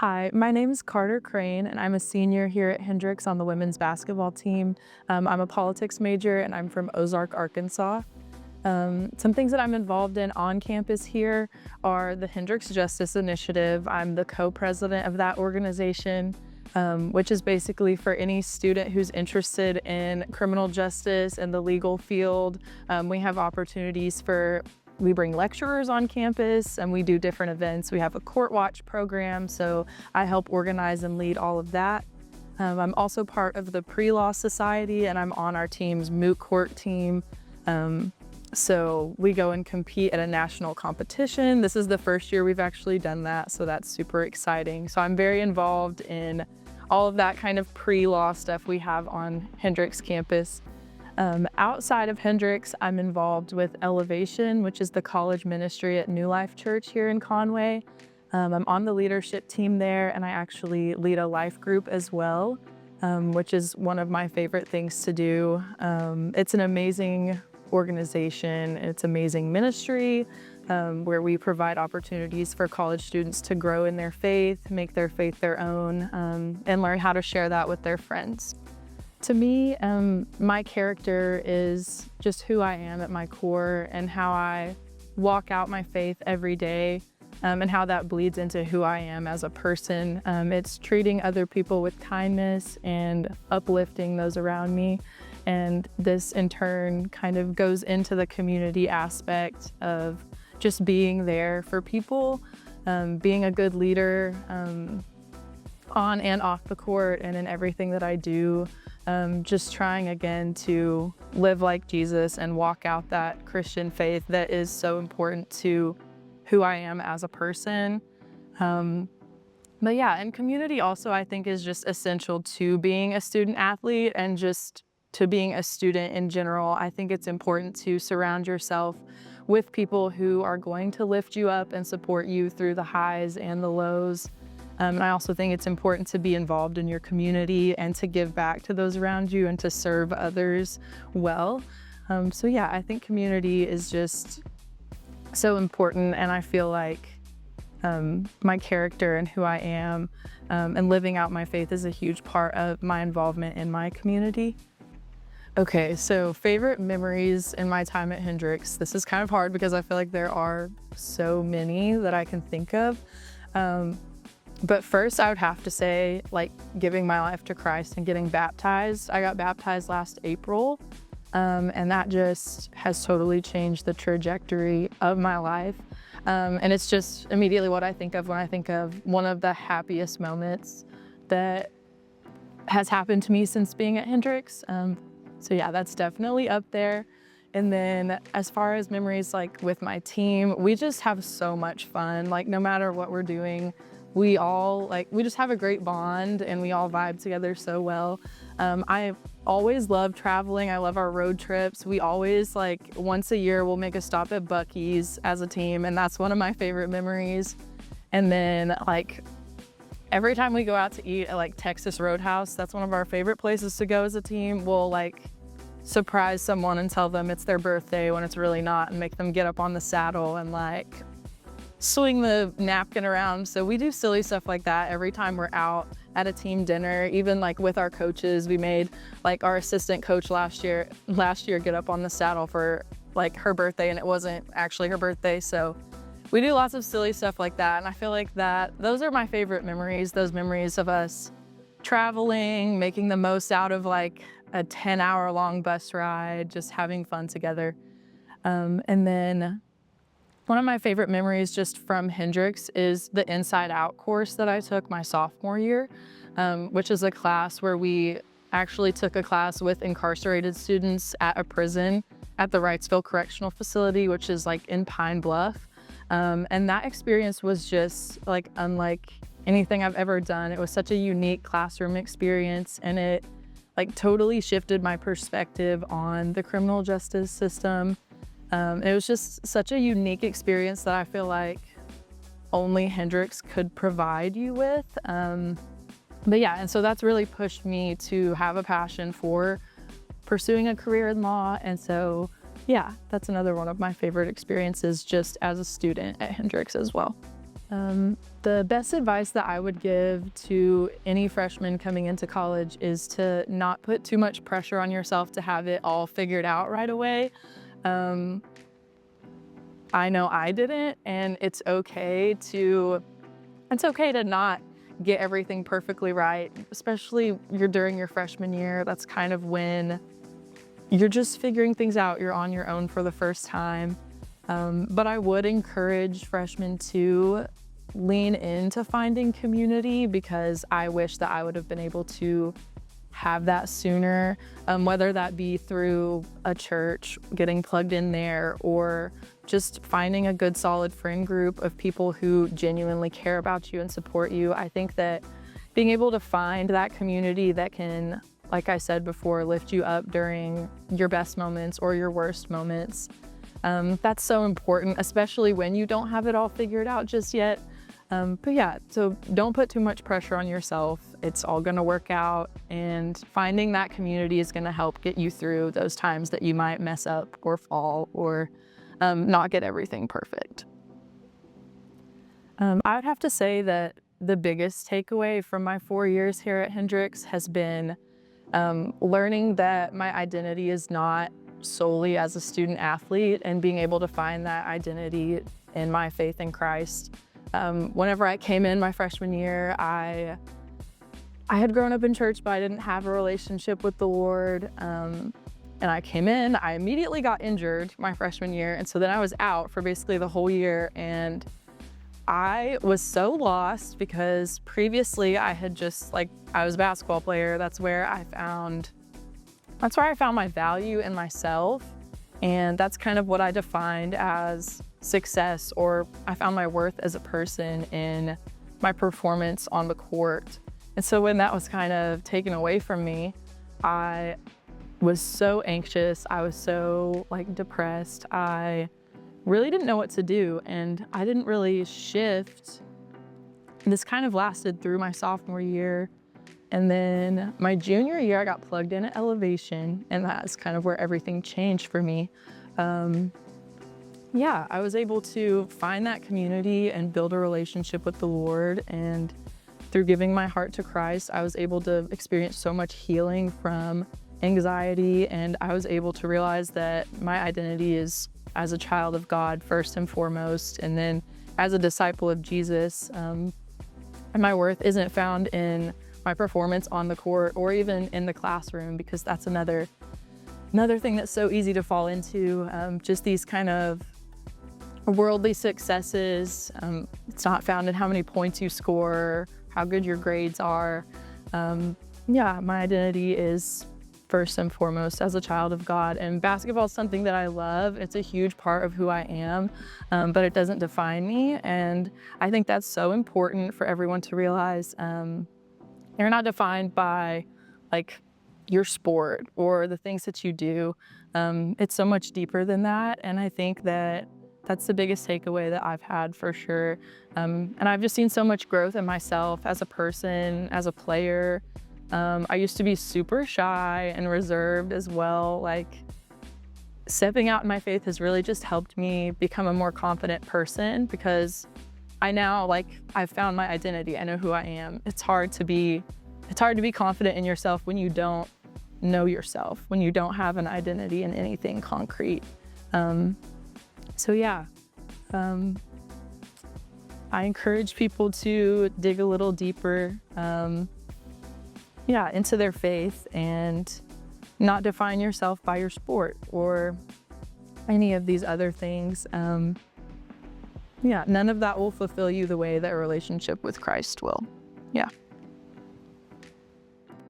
Hi, my name is Carter Crane, and I'm a senior here at Hendrix on the women's basketball team. I'm a politics major, and I'm from Ozark, Arkansas. Some things that I'm involved in on campus here are the Hendrix Justice Initiative. I'm the co-president of that organization, which is basically for any student who's interested in criminal justice and the legal field. We have opportunities we bring lecturers on campus and we do different events. We have a court watch program, so I help organize and lead all of that. I'm also part of the Pre-Law Society, and I'm on our team's moot court team. So we go and compete at a national competition. This is the first year we've actually done that, so that's super exciting. So I'm very involved in all of that kind of pre-law stuff we have on Hendrix campus. Outside of Hendrix, I'm involved with Elevation, which is the college ministry at New Life Church here in Conway. I'm on the leadership team there, and I actually lead a life group as well, which is one of my favorite things to do. It's an amazing organization. It's amazing ministry where we provide opportunities for college students to grow in their faith, make their faith their own, and learn how to share that with their friends. To me, my character is just who I am at my core and how I walk out my faith every day, and how that bleeds into who I am as a person. It's treating other people with kindness and uplifting those around me. And this in turn kind of goes into the community aspect of just being there for people, being a good leader on and off the court and in everything that I do. Just trying again to live like Jesus and walk out that Christian faith that is so important to who I am as a person. But yeah, and community also I think is just essential to being a student athlete and just to being a student in general. I think it's important to surround yourself with people who are going to lift you up and support you through the highs and the lows. And I also think it's important to be involved in your community and to give back to those around you and to serve others well. So yeah, I think community is just so important, and I feel like my character and who I am and living out my faith is a huge part of my involvement in my community. Okay, so favorite memories in my time at Hendrix. This is kind of hard because I feel like there are so many that I can think of. But first I would have to say, like, giving my life to Christ and getting baptized. I got baptized last April, and that just has totally changed the trajectory of my life. And it's just immediately what I think of when I think of one of the happiest moments that has happened to me since being at Hendrix. So yeah, that's definitely up there. And then as far as memories like with my team, we just have so much fun. Like no matter what we're doing, we just have a great bond and we all vibe together so well. I always love traveling. I love our road trips. We always once a year we'll make a stop at Buc-ee's as a team, and that's one of my favorite memories. And then every time we go out to eat at Texas Roadhouse, that's one of our favorite places to go as a team. We'll surprise someone and tell them it's their birthday when it's really not, and make them get up on the saddle and swing the napkin around. So we do silly stuff like that every time we're out at a team dinner. Even with our coaches, we made our assistant coach last year get up on the saddle for her birthday, and it wasn't actually her birthday. So we do lots of silly stuff like that, and I feel like those are my favorite memories. Those memories of us traveling, making the most out of a 10-hour long bus ride, just having fun together. And then one of my favorite memories just from Hendrix is the Inside Out course that I took my sophomore year, which is a class where we actually took a class with incarcerated students at a prison at the Wrightsville Correctional Facility, which is in Pine Bluff. And that experience was just unlike anything I've ever done. It was such a unique classroom experience, and it totally shifted my perspective on the criminal justice system. It was just such a unique experience that I feel like only Hendrix could provide you with. But yeah, and so that's really pushed me to have a passion for pursuing a career in law. And so yeah, that's another one of my favorite experiences just as a student at Hendrix as well. The best advice that I would give to any freshman coming into college is to not put too much pressure on yourself to have it all figured out right away. I know I didn't, and it's okay to not get everything perfectly right, especially during your freshman year. That's kind of when you're just figuring things out. You're on your own for the first time. But I would encourage freshmen to lean into finding community, because I wish that I would have been able to have that sooner, whether that be through a church, getting plugged in there, or just finding a good solid friend group of people who genuinely care about you and support you. I think that being able to find that community that can, like I said before, lift you up during your best moments or your worst moments, that's so important, especially when you don't have it all figured out just yet. But yeah, so don't put too much pressure on yourself. It's all gonna work out, and finding that community is gonna help get you through those times that you might mess up or fall or not get everything perfect. I would have to say that the biggest takeaway from my 4 years here at Hendrix has been learning that my identity is not solely as a student athlete, and being able to find that identity in my faith in Christ. Whenever I came in my freshman year, I had grown up in church, but I didn't have a relationship with the Lord. And I came in, I immediately got injured my freshman year. And so then I was out for basically the whole year. And I was so lost, because previously I had just I was a basketball player. That's where I found my value in myself. And that's kind of what I defined as success, or I found my worth as a person in my performance on the court. And so when that was kind of taken away from me, I was so anxious. I was so depressed. I really didn't know what to do, and I didn't really shift. This kind of lasted through my sophomore year. And then my junior year, I got plugged in at Elevation, and that's kind of where everything changed for me. Yeah, I was able to find that community and build a relationship with the Lord. And through giving my heart to Christ, I was able to experience so much healing from anxiety. And I was able to realize that my identity is as a child of God first and foremost, and then as a disciple of Jesus. And my worth isn't found in my performance on the court or even in the classroom, because that's another thing that's so easy to fall into, just these kind of worldly successes. It's not found in how many points you score, how good your grades are. Yeah, my identity is first and foremost as a child of God, and basketball is something that I love. It's a huge part of who I am, but it doesn't define me. And I think that's so important for everyone to realize. You're not defined by your sport or the things that you do. It's so much deeper than that. And I think that that's the biggest takeaway that I've had for sure. And I've just seen so much growth in myself as a person, as a player. I used to be super shy and reserved as well. Stepping out in my faith has really just helped me become a more confident person, because I now, I've found my identity. I know who I am. It's hard to be confident in yourself when you don't know yourself, when you don't have an identity in anything concrete. So yeah, I encourage people to dig a little deeper, into their faith, and not define yourself by your sport or any of these other things. None of that will fulfill you the way that a relationship with Christ will. Yeah.